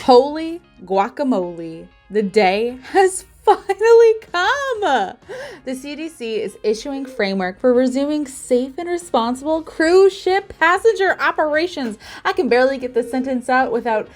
Holy guacamole, the day has finally come. The CDC is issuing framework for resuming safe and responsible cruise ship passenger operations. I can barely get this sentence out without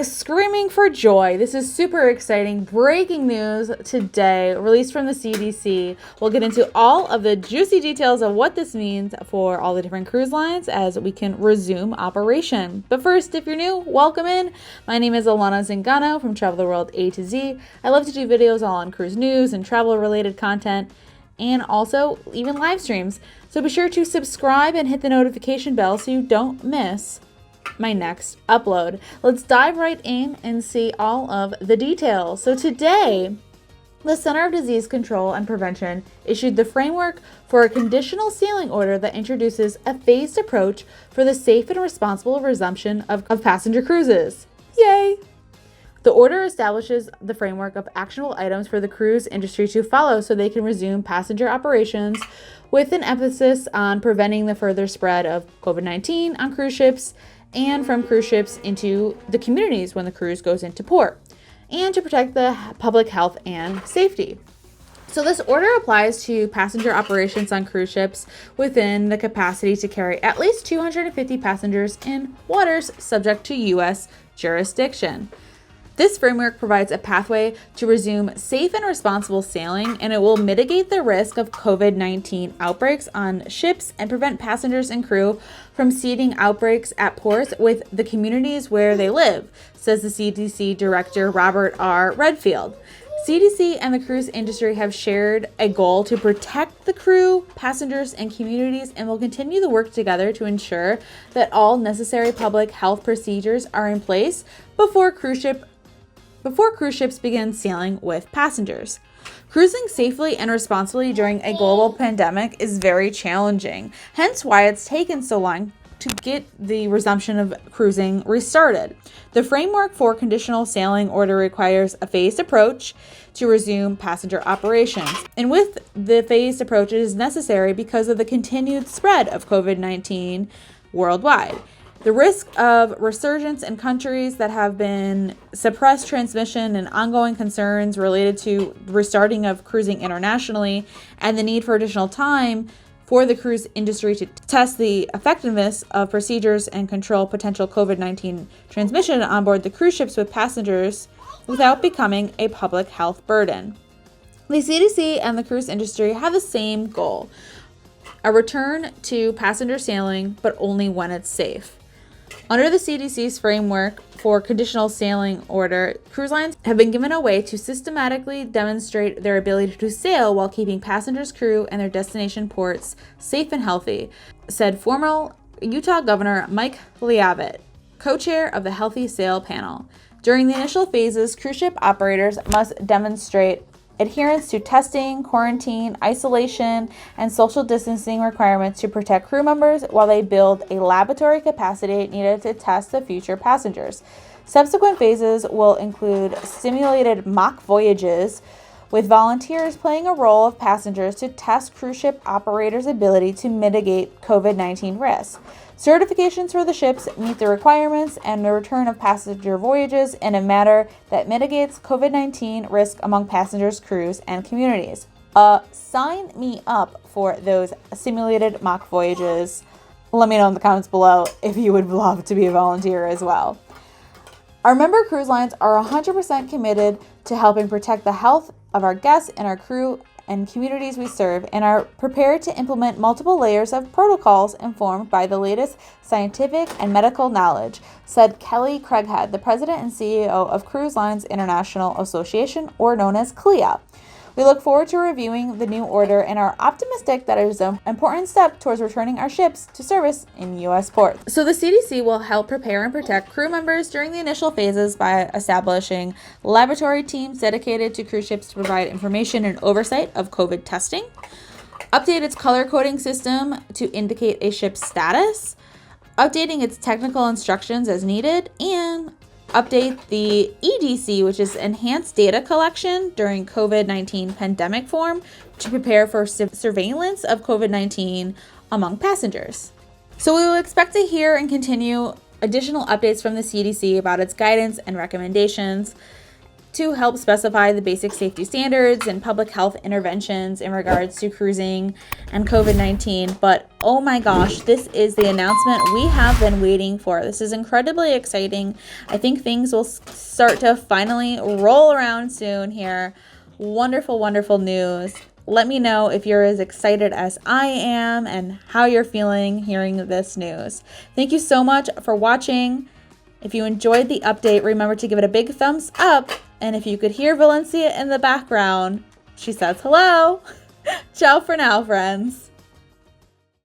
screaming for joy. This is super exciting. Breaking news today, released from the CDC. We'll get into all of the juicy details of what this means for all the different cruise lines as we can resume operation. But first, if you're new, welcome in. My name is Alana Zingano from Travel the World A to Z. I love to do videos all on cruise news and travel related content, and also even live streams. So be sure to subscribe and hit the notification bell so you don't miss my next upload. Let's dive right in and see all of the details. So today, the Center of Disease Control and Prevention issued the framework for a conditional sailing order that introduces a phased approach for the safe and responsible resumption of passenger cruises. Yay! The order establishes the framework of actionable items for the cruise industry to follow so they can resume passenger operations, with an emphasis on preventing the further spread of COVID-19 on cruise ships and from cruise ships into the communities when the cruise goes into port, and to protect the public health and safety. So this order applies to passenger operations on cruise ships within the capacity to carry at least 250 passengers in waters subject to U.S. jurisdiction. This framework provides a pathway to resume safe and responsible sailing, and it will mitigate the risk of COVID-19 outbreaks on ships and prevent passengers and crew from seeding outbreaks at ports with the communities where they live, says the CDC Director Robert R. Redfield. CDC and the cruise industry have shared a goal to protect the crew, passengers, and communities, and will continue to work together to ensure that all necessary public health procedures are in place before cruise ships begin sailing with passengers. Cruising safely and responsibly during a global pandemic is very challenging, hence why it's taken so long to get the resumption of cruising restarted. The framework for Conditional Sailing Order requires a phased approach to resume passenger operations. And with the phased approach, it is necessary because of the continued spread of COVID-19 worldwide. The risk of resurgence in countries that have been suppressed transmission and ongoing concerns related to restarting of cruising internationally, and the need for additional time for the cruise industry to test the effectiveness of procedures and control potential COVID-19 transmission on board the cruise ships with passengers without becoming a public health burden. The CDC and the cruise industry have the same goal: a return to passenger sailing, but only when it's safe. Under the CDC's framework for Conditional Sailing Order, cruise lines have been given a way to systematically demonstrate their ability to sail while keeping passengers, crew, and their destination ports safe and healthy, said former Utah Governor Mike Leavitt, co-chair of the Healthy Sail panel. During the initial phases, cruise ship operators must demonstrate adherence to testing, quarantine, isolation, and social distancing requirements to protect crew members while they build a laboratory capacity needed to test the future passengers. Subsequent phases will include simulated mock voyages, with volunteers playing a role of passengers to test cruise ship operators' ability to mitigate COVID-19 risks. Certifications for the ships meet the requirements, and the return of passenger voyages in a manner that mitigates COVID-19 risk among passengers, crews, and communities. Sign me up for those simulated mock voyages. Let me know in the comments below if you would love to be a volunteer as well. Our member cruise lines are 100% committed to helping protect the health of our guests and our crew and communities we serve, and are prepared to implement multiple layers of protocols informed by the latest scientific and medical knowledge, said Kelly Craighead, the president and CEO of Cruise Lines International Association, or known as CLIA. We look forward to reviewing the new order and are optimistic that it is an important step towards returning our ships to service in U.S. ports. So the CDC will help prepare and protect crew members during the initial phases by establishing laboratory teams dedicated to cruise ships to provide information and oversight of COVID testing, update its color coding system to indicate a ship's status, updating its technical instructions as needed, and update the EDC, which is Enhanced Data Collection during COVID-19 pandemic form, to prepare for surveillance of COVID-19 among passengers. So we will expect to hear and continue additional updates from the CDC about its guidance and recommendations to help specify the basic safety standards and public health interventions in regards to cruising and COVID-19. But oh my gosh, this is the announcement we have been waiting for. This is incredibly exciting. I think things will start to finally roll around soon here. Wonderful, wonderful news. Let me know if you're as excited as I am and how you're feeling hearing this news. Thank you so much for watching. If you enjoyed the update, remember to give it a big thumbs up. And if you could hear Valencia in the background, she says hello. Ciao for now, friends.